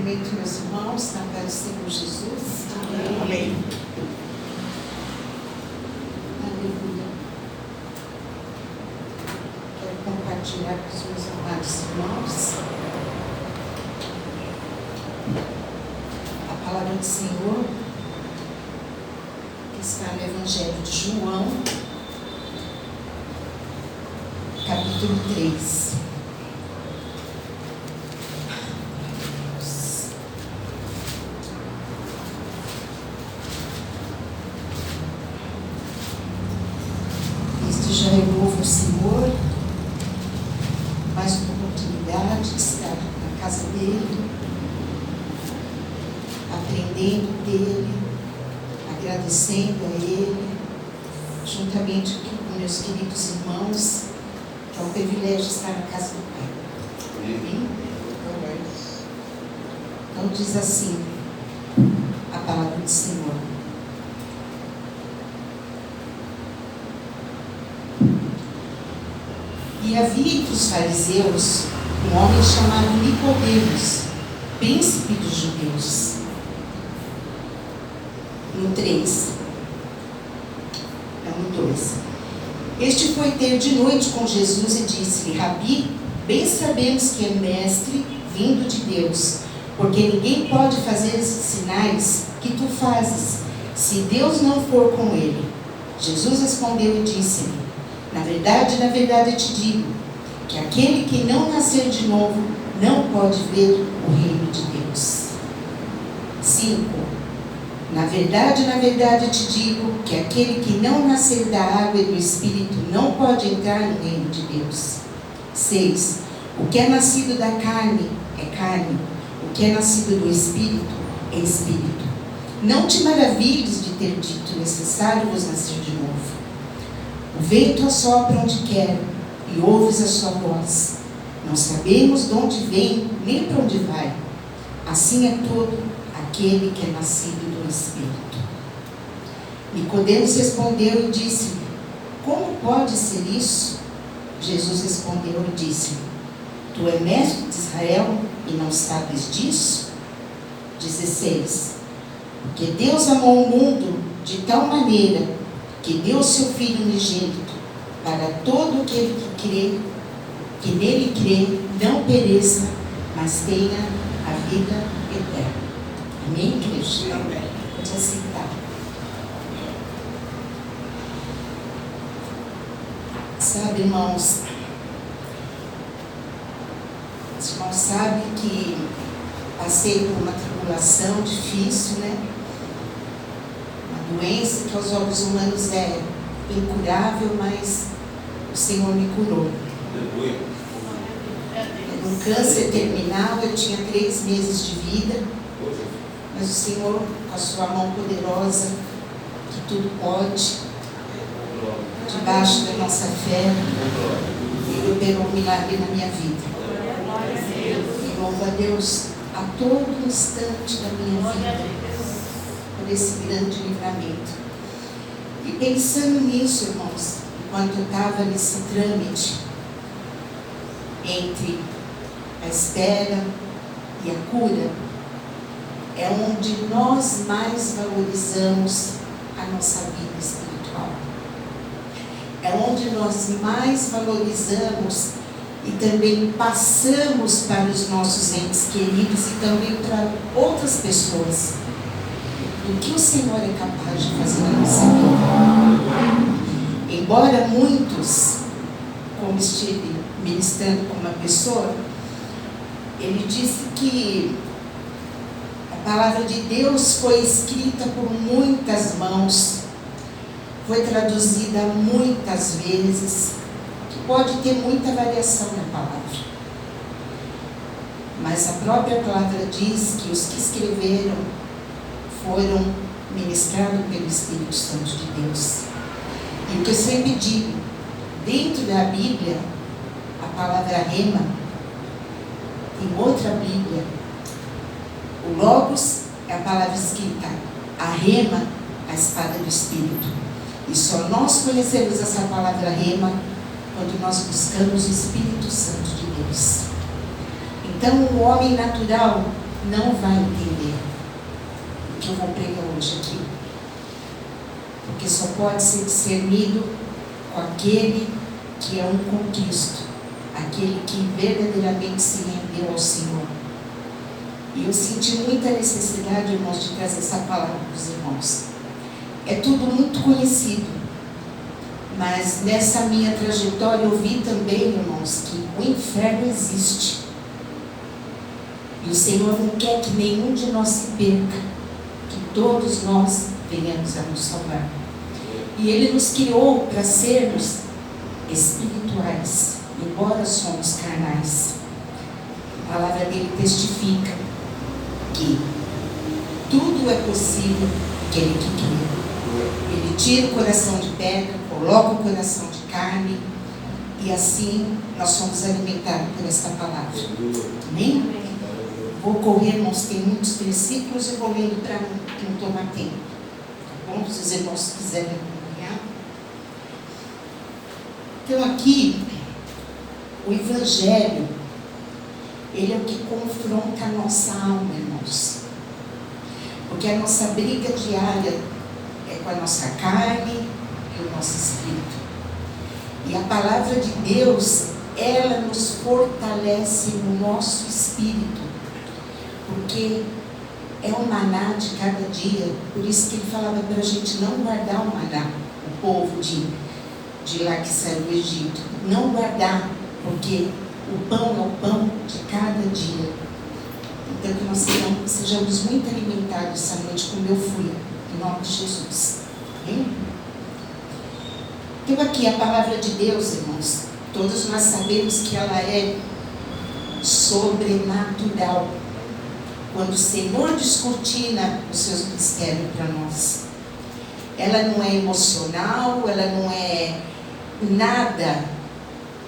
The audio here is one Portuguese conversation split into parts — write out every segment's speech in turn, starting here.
Cumprimento meus irmãos, na paz do Senhor Jesus. Amém. Amém. Aleluia. Quero compartilhar com os meus amados irmãos a palavra do Senhor, que está no Evangelho de João, capítulo 3. Já é novo o Senhor, mais uma oportunidade de estar na casa dele, aprendendo dele, agradecendo a ele, juntamente com meus queridos irmãos, que é um privilégio estar na casa do Pai. Amém? Então diz assim a palavra do Senhor. E havia entre os fariseus um homem chamado Nicodemos, príncipe dos judeus. No 3. Não, no 2. Este foi ter de noite com Jesus e disse-lhe: Rabi, bem sabemos que é mestre vindo de Deus, porque ninguém pode fazer esses sinais que tu fazes, se Deus não for com ele. Jesus respondeu e disse-lhe: na verdade, te digo, que aquele que não nascer de novo não pode ver o reino de Deus. 5. Na verdade, te digo, que aquele que não nascer da água e do Espírito não pode entrar no reino de Deus. 6. O que é nascido da carne é carne, o que é nascido do Espírito é Espírito. Não te maravilhes de ter dito: necessário vos nascer de novo. O vento assopra onde quer, e ouves a sua voz. Não sabemos de onde vem, nem para onde vai. Assim é todo aquele que é nascido do Espírito. Nicodemos respondeu e disse-lhe: como pode ser isso? Jesus respondeu e disse-lhe: tu és mestre de Israel e não sabes disso? 16. Porque Deus amou o mundo de tal maneira que deu seu Filho unigênito, para todo aquele que nele crê, não pereça, mas tenha a vida eterna. Amém, igreja? Amém. Pode aceitar. Sabe, irmãos, os irmãos sabem que passei por uma tribulação difícil, né? Doença que aos olhos humanos é incurável, mas o Senhor me curou. Era um câncer terminal, eu tinha 3 meses de vida, mas o Senhor, com a sua mão poderosa, que tudo pode, debaixo da nossa fé, Ele operou um milagre na minha vida. E louvo a Deus a todo instante da minha vida por esse grande livramento. E pensando nisso, irmãos, enquanto eu estava nesse trâmite entre a espera e a cura, é onde nós mais valorizamos a nossa vida espiritual. É onde nós mais valorizamos e também passamos para os nossos entes queridos e também para outras pessoas o que o Senhor é capaz de fazer na nossa vida. Embora muitos, como estive ministrando com uma pessoa, ele disse que a palavra de Deus foi escrita por muitas mãos, foi traduzida muitas vezes, que pode ter muita variação na palavra. Mas a própria palavra diz que os que escreveram foram ministrados pelo Espírito Santo de Deus. E o que eu sempre digo, dentro da Bíblia, a palavra rema, em outra Bíblia, o Logos é a palavra escrita, a rema, a espada do Espírito. E só nós conhecemos essa palavra rema quando nós buscamos o Espírito Santo de Deus. Então o homem natural não vai entender o que eu vou pregar hoje aqui. Porque só pode ser discernido com aquele que é um com Cristo, aquele que verdadeiramente se rendeu ao Senhor. E eu senti muita necessidade, irmãos, de trazer essa palavra para os irmãos. É tudo muito conhecido, mas nessa minha trajetória eu vi também, irmãos, que o inferno existe. E o Senhor não quer que nenhum de nós se perca, que todos nós venhamos a nos salvar. E Ele nos criou para sermos espirituais, embora somos carnais. A palavra dele testifica que tudo é possível aquele que crê. Ele tira o coração de pedra, coloca o coração de carne, e assim nós somos alimentados por esta palavra. Amém? Vou correr, irmãos, tem muitos versículos, eu vou lendo para não tomar tempo. Tá bom? Se os irmãos quiserem acompanhar. Então aqui, o Evangelho, ele é o que confronta a nossa alma, irmãos. Porque a nossa briga diária é com a nossa carne e o nosso espírito. E a palavra de Deus, ela nos fortalece no nosso espírito. Porque é o maná de cada dia. Por isso que ele falava para a gente não guardar o maná, o povo de lá que saiu do Egito. Não guardar, porque o pão é o pão de cada dia. Então que nós sejamos muito alimentados essa noite como eu fui, em nome de Jesus. Amém? Então aqui a palavra de Deus, irmãos, todos nós sabemos que ela é sobrenatural. Quando o Senhor descortina os seus mistérios para nós. Ela não é emocional, ela não é nada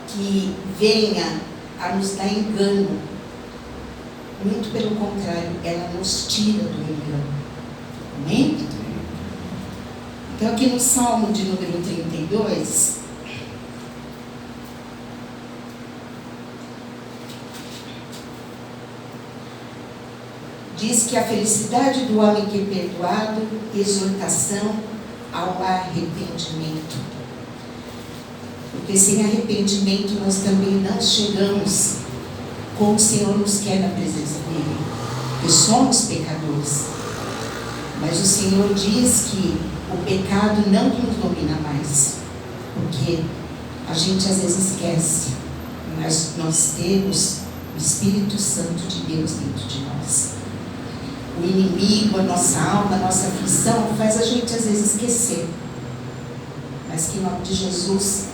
que venha a nos dar engano. Muito pelo contrário, ela nos tira do engano. Amém? Então aqui no Salmo de número 32, diz que a felicidade do homem que é perdoado, exortação ao arrependimento. Porque sem arrependimento nós também não chegamos como o Senhor nos quer na presença dEle. Porque somos pecadores. Mas o Senhor diz que o pecado não nos domina mais. Porque a gente às vezes esquece. Mas nós temos o Espírito Santo de Deus dentro de nós. O inimigo, a nossa alma, a nossa aflição faz a gente às vezes esquecer. Mas que em nome de Jesus,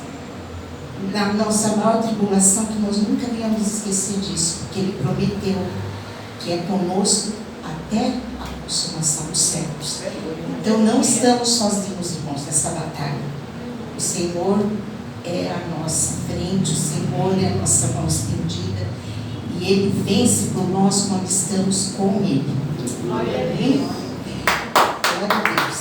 na nossa maior tribulação, que nós nunca venhamos esquecer disso, porque Ele prometeu que é conosco até a consumação dos séculos. Então não estamos sozinhos, irmãos, nessa batalha. O Senhor é a nossa frente, o Senhor é a nossa mão estendida, e Ele vence por nós quando estamos com Ele. Glória a Deus. Glória a Deus.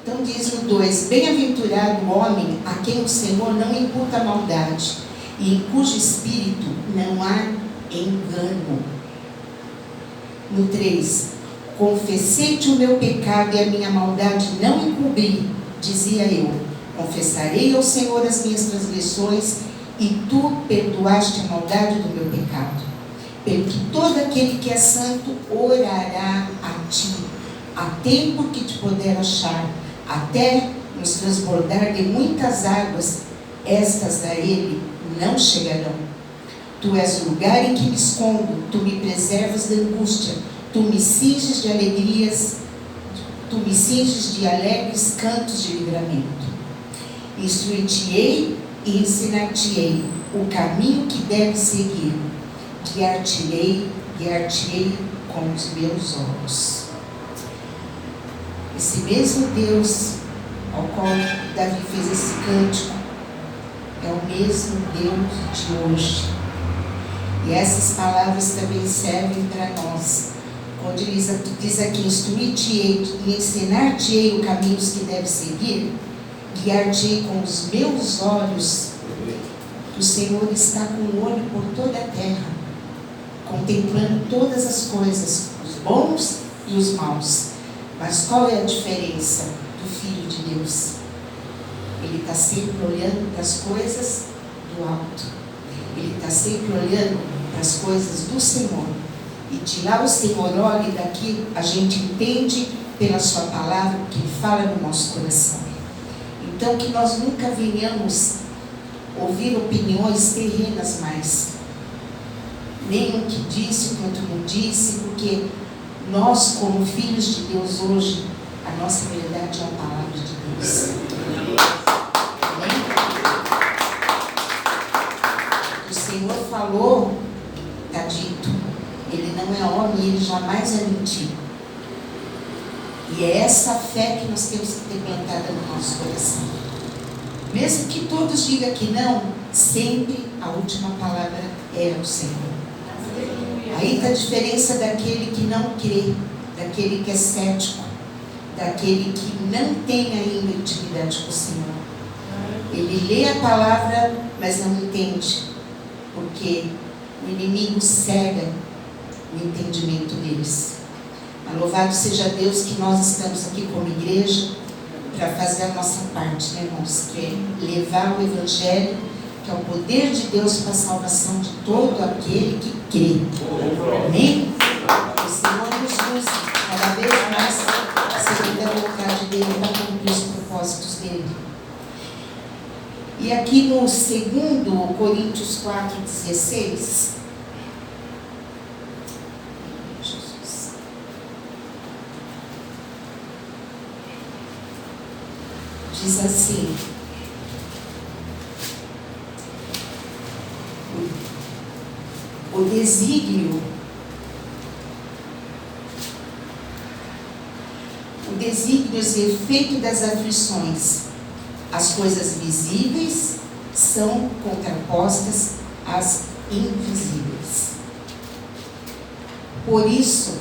Então diz no 2: bem-aventurado o homem a quem o Senhor não imputa maldade, e em cujo espírito não há engano. No 3: confessei-te o meu pecado e a minha maldade não encobri, dizia eu. Confessarei ao Senhor as minhas transgressões, e tu perdoaste a maldade do meu pecado. Pelo que todo aquele que é santo orará a ti, a tempo que te puder achar, até nos transbordar de muitas águas, estas a ele não chegarão. Tu és o lugar em que me escondo, tu me preservas da angústia, tu me cinges de alegrias, tu me cinges de alegres cantos de livramento. Instruir-te-ei e ensinar-te-ei o caminho que deves seguir. Guiar-te-ei com os meus olhos. Esse mesmo Deus ao qual Davi fez esse cântico é o mesmo Deus de hoje. E essas palavras também servem para nós. Quando diz aqui: instruir-te-ei e ensinar-te-ei o caminho que deves seguir, guiar-te-ei com os meus olhos. O Senhor está com o olho por toda a terra, contemplando todas as coisas, os bons e os maus. Mas qual é a diferença do Filho de Deus? Ele está sempre olhando para as coisas do alto. Ele está sempre olhando para as coisas do Senhor. E de lá o Senhor olha e daqui a gente entende pela sua palavra o que Ele fala no nosso coração. Então que nós nunca venhamos ouvir opiniões terrenas mais. Nem o que disse, quanto não disse, porque nós, como filhos de Deus hoje, a nossa verdade é a palavra de Deus. Amém? O Senhor falou, está dito. Ele não é homem, ele jamais é mentido. E é essa fé que nós temos que ter plantada no nosso coração. Mesmo que todos digam que não, sempre a última palavra é o Senhor. Aí está a diferença daquele que não crê, daquele que é cético, daquele que não tem ainda intimidade com o Senhor. Ele lê a palavra, mas não entende, porque o inimigo cega o entendimento deles. Mas louvado seja Deus que nós estamos aqui como igreja para fazer a nossa parte, né, irmãos? Que é levar o Evangelho, que é o poder de Deus para a salvação de todo aquele que crê. Amém? O Senhor nos use cada vez mais segundo a vontade dEle para cumprir os propósitos dEle. E aqui no 2 Coríntios 4,16, diz assim: o desígnio e efeito das aflições, as coisas visíveis são contrapostas às invisíveis. Por isso,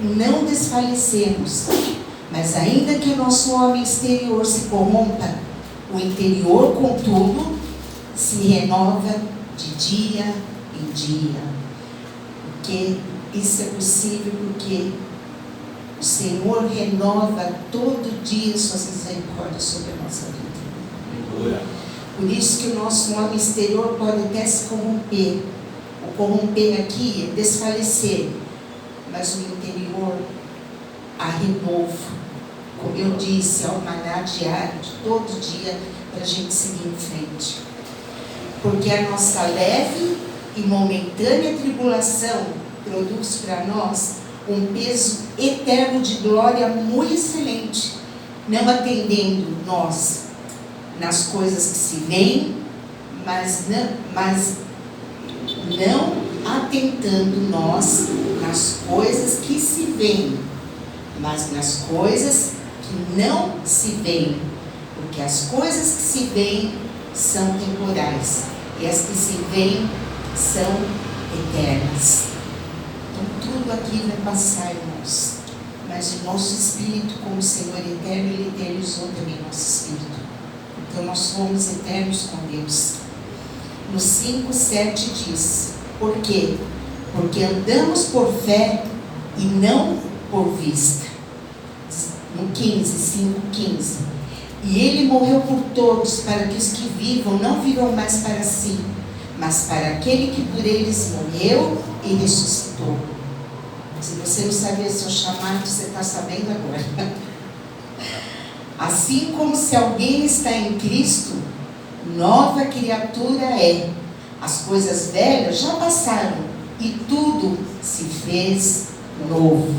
não desfalecemos, mas ainda que o nosso homem exterior se corrompa, o interior, contudo, se renova de dia em dia. Porque isso é possível porque o Senhor renova todo dia suas misericórdias sobre a nossa vida. Por isso que o nosso homem exterior pode até se corromper. O corromper aqui é desfalecer, mas o interior há renovo. Como eu disse, há um maná diário de todo dia para a gente seguir em frente. Porque a nossa leve e momentânea tribulação produz para nós um peso eterno de glória muito excelente, não atendendo nós nas coisas que se veem, mas não atentando nós nas coisas que se veem, mas nas coisas que não se veem, porque as coisas que se veem são temporais e as que se veem são eternas. Então tudo aqui vai passar, irmãos, mas o nosso espírito, como o Senhor eterno, Ele eternizou também nosso espírito. Então nós somos eternos com Deus. No 5:7 diz: por quê? Porque andamos por fé e não por vista. No 5:15, e Ele morreu por todos, para que os que vivam não vivam mais para si, mas para aquele que por eles morreu e ressuscitou. Se você não sabia seu chamado, você está sabendo agora. Assim como se alguém está em Cristo, nova criatura é. As coisas velhas já passaram e tudo se fez novo.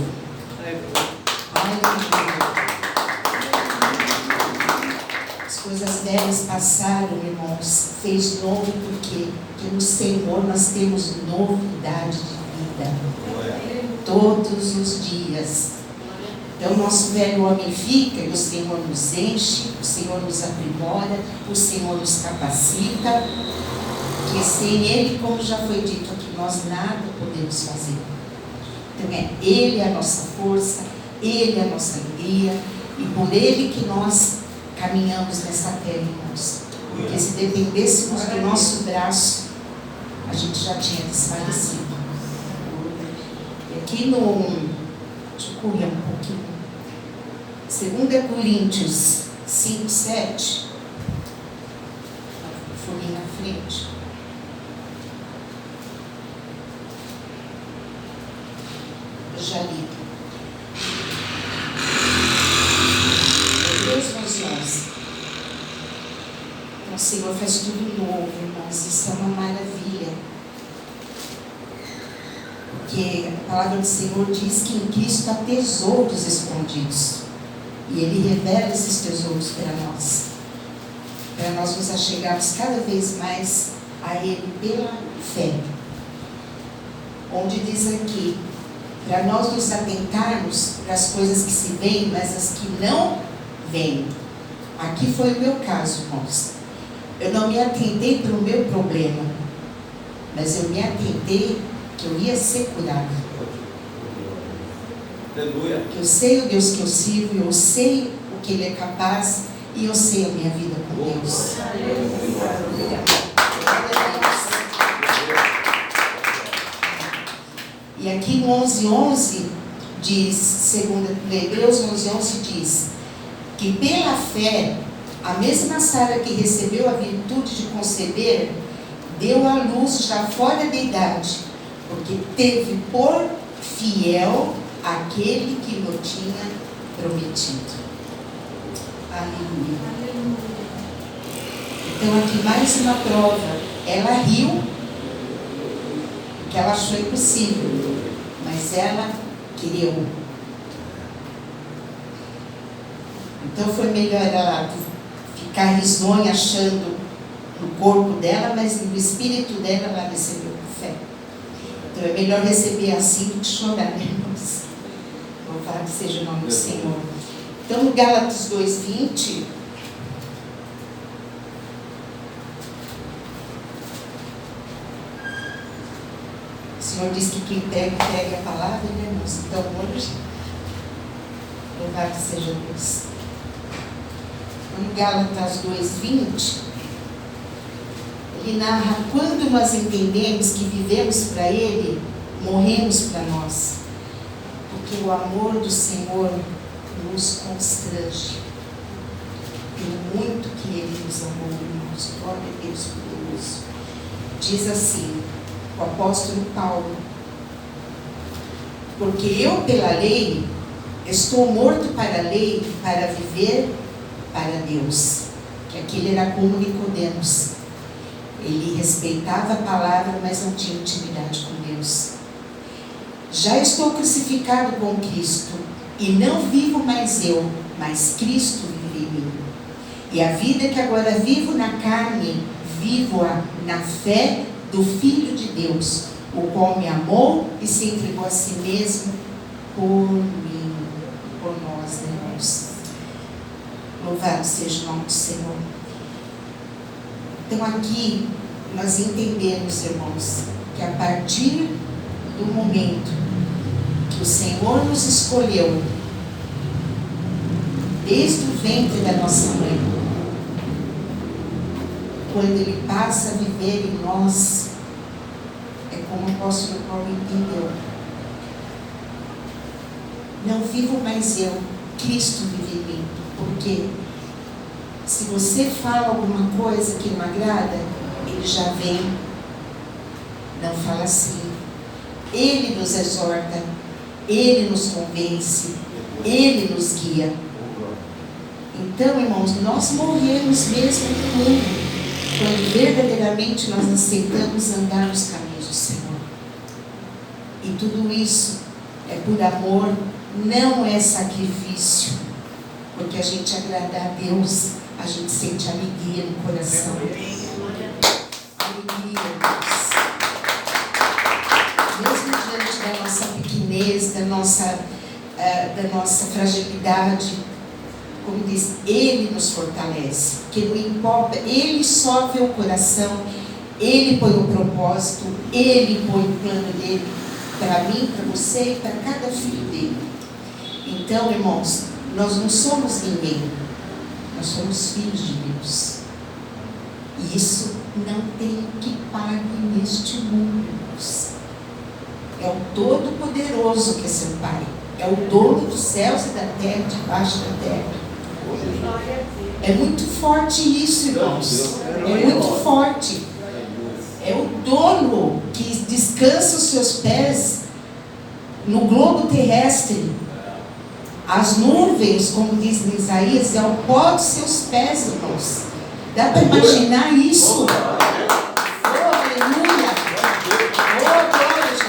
As coisas velhas passaram, irmãos, fez novo porque no Senhor nós temos novidade de vida todos os dias. Então o nosso velho homem fica e o Senhor nos enche, o Senhor nos aprimora, o Senhor nos capacita, que sem Ele, como já foi dito aqui, nós nada podemos fazer. Então é Ele a nossa força, Ele a nossa alegria, e por Ele que nós caminhamos nessa terra, irmãos. Porque se dependêssemos do nosso braço, a gente já tinha desfalecido. E aqui deixa eu correr um pouquinho. 2 Coríntios 5, 7. Folhinha na frente. Eu já li. Deus nos 11. O Senhor faz tudo novo, irmãos. Isso é uma maravilha. Porque a palavra do Senhor diz que em Cristo há tesouros escondidos. E Ele revela esses tesouros para nós. Para nós nos achegarmos cada vez mais a Ele pela fé. Onde diz aqui, para nós nos atentarmos para as coisas que se veem, mas as que não vêm. Aqui foi o meu caso, irmãos. Eu não me atentei para o meu problema, mas eu me atentei que eu ia ser curado. Aleluia. Que eu sei o Deus que eu sirvo, eu sei o que Ele é capaz e eu sei a minha vida com Deus. Aleluia. E aqui no 11:11 diz, segundo Hebreus 11:11 diz que pela fé a mesma Sara que recebeu a virtude de conceber deu à luz já fora da idade, porque teve por fiel aquele que lhe tinha prometido. Aleluia. Então aqui mais uma prova. Ela riu, porque ela achou impossível, mas ela criou. Então foi melhor ela ficar risonha achando no corpo dela, mas no espírito dela ela recebeu com fé. Então é melhor receber assim do que chorar, né, irmãos? Louvado seja o nome do Senhor. Então no Gálatas 2:20, o Senhor diz que quem pega a palavra, né, irmãos? Então hoje, louvado seja Deus. Em Gálatas 2:20, ele narra: quando nós entendemos que vivemos para Ele, morremos para nós, porque o amor do Senhor nos constrange, pelo muito que Ele nos amou, irmãos. Glória a Deus poderoso. Diz assim o apóstolo Paulo: porque eu pela lei estou morto para a lei, para viver para Deus. Que aquele era como Nicodemos. Ele respeitava a palavra, mas não tinha intimidade com Deus. Já estou crucificado com Cristo, e não vivo mais eu, mas Cristo vive em mim. E a vida que agora vivo na carne, vivo-a na fé do Filho de Deus, o qual me amou e se entregou a si mesmo por mim, por nós, irmãos. Louvado seja o nome do Senhor. Então aqui nós entendemos, irmãos, que a partir do momento que o Senhor nos escolheu, desde o ventre da nossa mãe, quando Ele passa a viver em nós, é como o apóstolo Paulo entendeu: não vivo mais eu, Cristo vive em mim. Porque se você fala alguma coisa que não agrada, Ele já vem, não fala assim. Ele nos exorta, Ele nos convence, Ele nos guia. Então, irmãos, nós morremos mesmo no mundo quando verdadeiramente nós aceitamos andar nos caminhos do Senhor. E tudo isso é por amor, não é sacrifício. Porque a gente agradar a Deus, a gente sente alegria no coração. Alegria, Deus. Mesmo diante da nossa pequenez, da nossa fragilidade, como diz, Ele nos fortalece. Porque não importa, Ele só vê o coração, Ele põe o propósito, Ele põe o plano dele para mim, para você e para cada filho dele. Então, irmãos, nós não somos ninguém, nós somos filhos de Deus. E isso não tem o que pague neste mundo, irmãos. É o Todo-Poderoso que é seu Pai. É o dono dos céus e da terra, debaixo da terra. É muito forte isso, irmãos. É muito forte. É o dono que descansa os seus pés no globo terrestre. As nuvens, como diz em Isaías, é o pó dos seus pés, irmãos. Dá para imaginar isso? Oh, aleluia! Oh, glória a Jesus!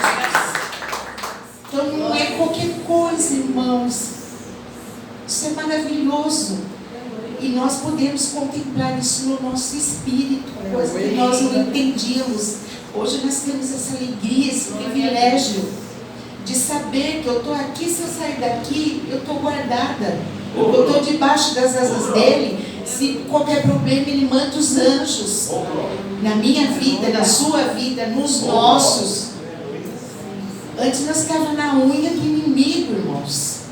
Então não é qualquer coisa, irmãos. Isso é maravilhoso. E nós podemos contemplar isso no nosso espírito, coisa que nós não entendíamos. Hoje nós temos essa alegria, esse privilégio de saber que eu estou aqui, se eu sair daqui, eu estou guardada. Eu estou debaixo das asas dele. Se qualquer problema, ele manda os anjos na minha vida, na sua vida, nos nossos. Antes nós ficávamos na unha do inimigo, irmãos.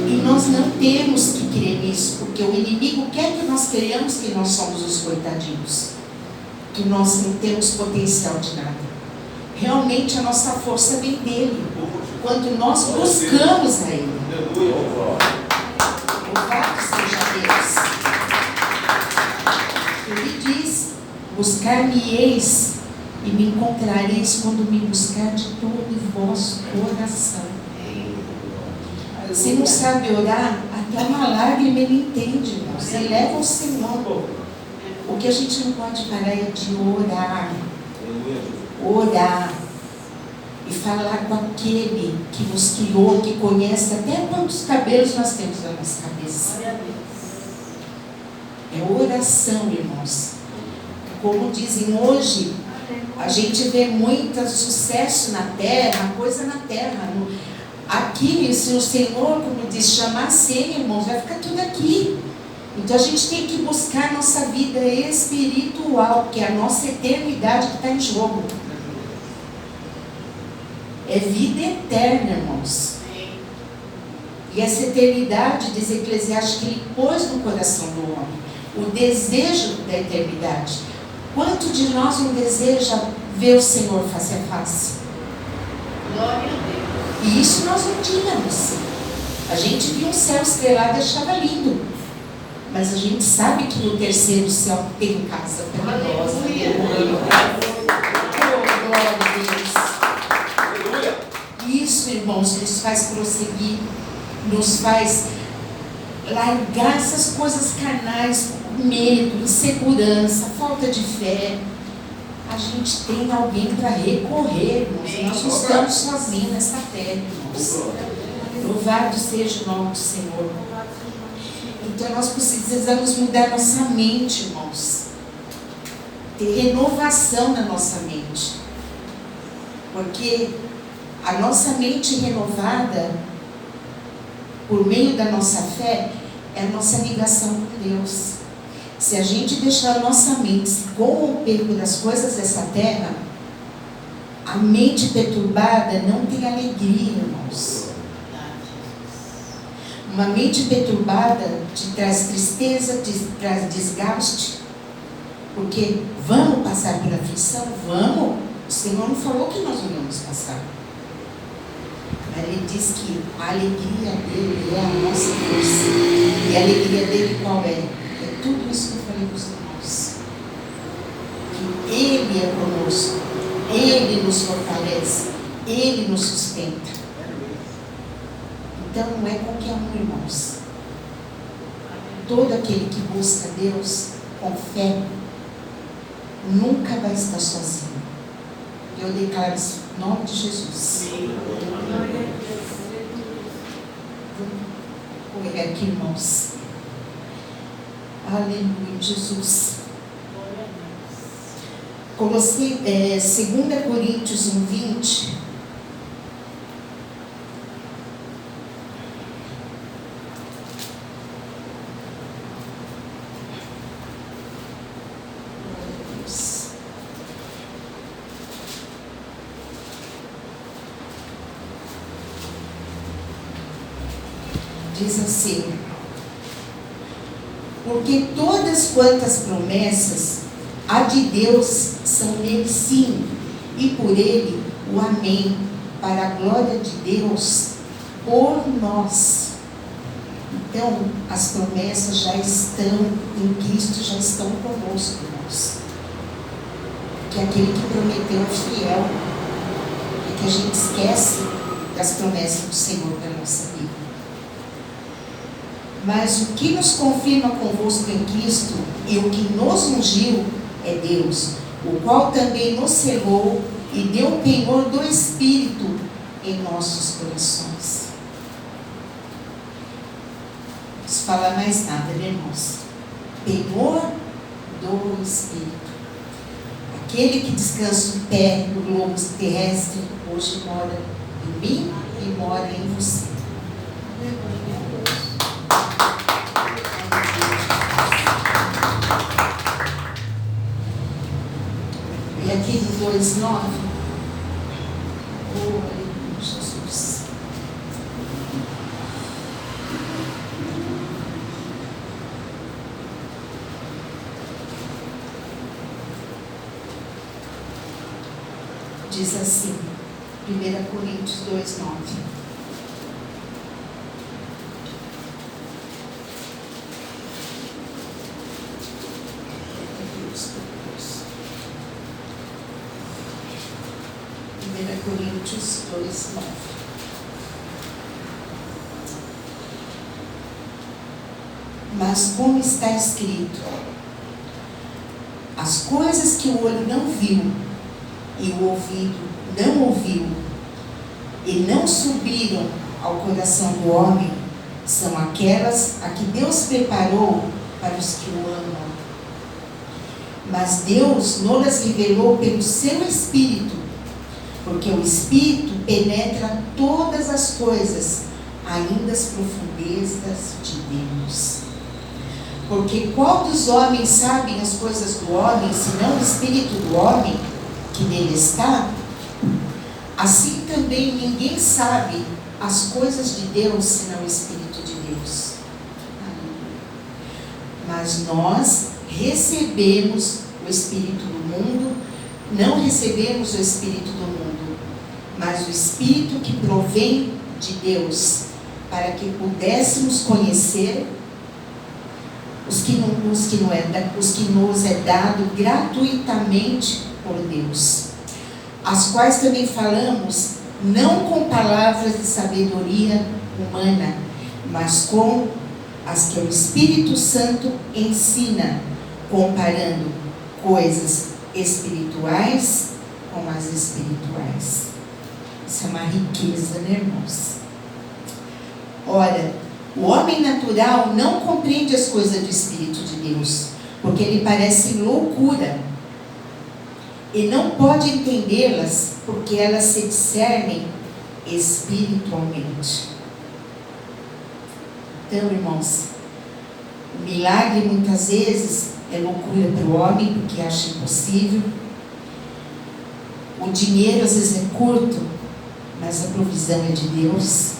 E nós não temos que crer nisso, porque o inimigo quer que nós creiamos que nós somos os coitadinhos, que nós não temos potencial de nada. Realmente a nossa força vem dele, quando nós buscamos a ele. Louvado seja Deus. Ele diz: buscar-me-eis e me encontrareis quando me buscar de todo o vosso coração. Se não sabe orar, até uma lágrima ele entende, irmãos. Ele leva ao Senhor. O que a gente não pode parar é de orar. Orar. E falar com aquele que nos criou, que conhece até quantos cabelos nós temos na nossa cabeça. É oração, irmãos. Como dizem hoje, a gente vê muito sucesso na terra, coisa na terra. Aqui, se o Senhor, como diz, chamar senha, irmãos, vai ficar tudo aqui. Então a gente tem que buscar a nossa vida espiritual, que é a nossa eternidade que está em jogo. É vida eterna, irmãos. E essa eternidade, diz Eclesiastes, que ele pôs no coração do homem. O desejo da eternidade. Quanto de nós não deseja ver o Senhor face a face? Glória a Deus. E isso nós não tínhamos. A gente via um céu estrelado e achava lindo. Mas a gente sabe que no terceiro céu tem casa para nós. Oh, glória a Deus. Isso, irmãos, nos faz prosseguir, nos faz largar essas coisas carnais, medo, insegurança, falta de fé. A gente tem alguém para recorrer, irmãos. Nós não estamos sozinhos nessa terra, irmãos. Louvado seja o nome do Senhor. Então nós precisamos mudar nossa mente, irmãos. Ter renovação na nossa mente. Porque a nossa mente renovada, por meio da nossa fé, é a nossa ligação com Deus. Se a gente deixar a nossa mente se corromper pelas coisas dessa terra, a mente perturbada não tem alegria, irmãos. Uma mente perturbada te traz tristeza, te traz desgaste. Porque vamos passar por aflição? Vamos. O Senhor não falou que nós não íamos passar. Mas Ele diz que a alegria dele é a nossa força. E a alegria dele qual é? É tudo isso que eu falei para os irmãos. Que Ele é conosco. Ele nos fortalece. Ele nos sustenta. Então não é qualquer um, irmãos. Todo aquele que busca Deus com fé nunca vai estar sozinho. Eu declaro isso em nome de Jesus. Vou correr aqui, irmãos. Aleluia, Jesus. Colossei 2 Coríntios 1:20. Diz assim: Porque todas quantas promessas há de Deus são nele sim, e por ele o amém, para a glória de Deus por nós. Então, as promessas já estão em Cristo, já estão conosco, irmãos. Que aquele que prometeu é fiel. É que a gente esquece das promessas do Senhor para a nossa vida. Mas o que nos confirma convosco em Cristo e o que nos ungiu é Deus, o qual também nos selou e deu penhor do Espírito em nossos corações. Não preciso falar mais nada, né, irmãos? Penhor do Espírito. Aquele que descansa o pé no globo terrestre, hoje mora em mim e mora em você. E aqui no 2:9, oh, aleluia, Jesus. Diz assim, 1 Coríntios 2:9. Coríntios 2:9. Mas como está escrito, as coisas que o olho não viu e o ouvido não ouviu e não subiram ao coração do homem, são aquelas a que Deus preparou para os que o amam. Mas Deus nos revelou pelo seu Espírito, porque o Espírito penetra todas as coisas, ainda as profundezas de Deus. Porque qual dos homens sabe as coisas do homem, senão o Espírito do homem que nele está? Assim também ninguém sabe as coisas de Deus, senão o Espírito de Deus. Mas nós recebemos o Espírito do mundo, não recebemos o Espírito do mundo, mas o Espírito que provém de Deus, para que pudéssemos conhecer os que nos é dado gratuitamente por Deus, as quais também falamos, não com palavras de sabedoria humana, mas com as que o Espírito Santo ensina, comparando coisas espirituais com as espirituais. Isso é uma riqueza, né, irmãos? Ora, o homem natural não compreende as coisas do Espírito de Deus, porque lhe parecem loucura, e não pode entendê-las, porque elas se discernem espiritualmente. Então, irmãos, o milagre muitas vezes é loucura para o homem, porque acha impossível. O dinheiro às vezes é curto, mas a provisão é de Deus.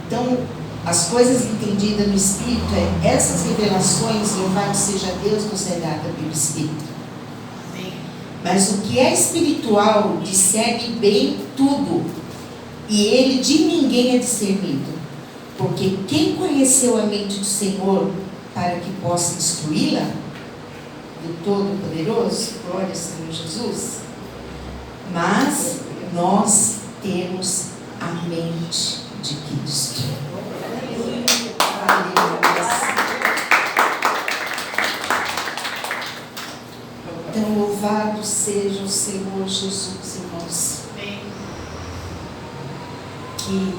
Então, as coisas entendidas no Espírito, essas revelações, louvado seja Deus, nos é dada pelo Espírito. Mas o que é espiritual discerne bem tudo, e ele de ninguém é discernido. Porque quem conheceu a mente do Senhor para que possa instruí-la? Do Todo-Poderoso, glória ao Senhor Jesus. Mas nós temos a mente de Cristo. Aleluia. Então, louvado seja o Senhor Jesus, irmãos. Que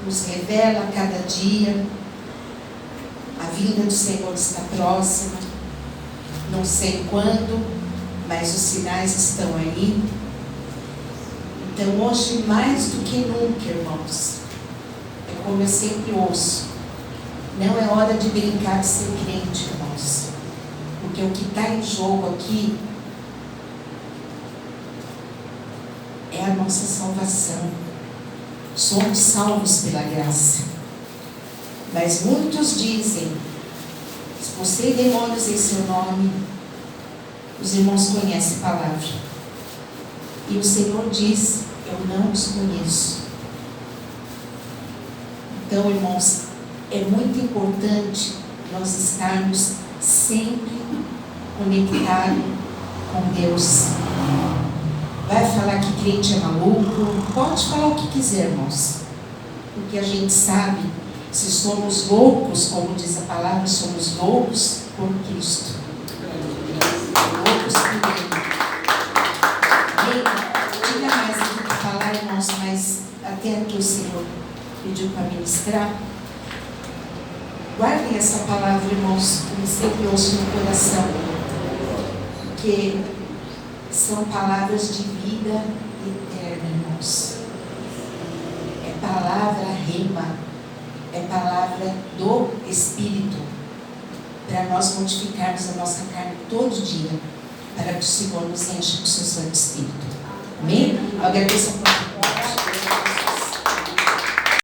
nos revela a cada dia. A vinda do Senhor está próxima. Não sei quando, mas os sinais estão aí. Então, hoje, mais do que nunca, irmãos, é como eu sempre ouço, não é hora de brincar de ser crente, irmãos. Porque o que está em jogo aqui é a nossa salvação. Somos salvos pela graça. Mas muitos dizem: expulsei demônios em seu nome. Os irmãos conhecem a palavra. E o Senhor diz: eu não os conheço. Então, irmãos, é muito importante nós estarmos sempre conectados com Deus. Vai falar que crente é maluco? Pode falar o que quiser, irmãos. Porque a gente sabe, se somos loucos, como diz a palavra, somos loucos por Cristo. Loucos por Ele. Tinha mais aqui para falar, irmãos, mas até aqui o Senhor pediu para ministrar. Guardem essa palavra, irmãos, que sempre ouço no coração. Porque são palavras de vida eterna, irmãos. É palavra rema, é palavra do Espírito, para nós mortificarmos a nossa carne todo dia, para que o Senhor nos encha com o seu Santo Espírito. Amém? Eu agradeço a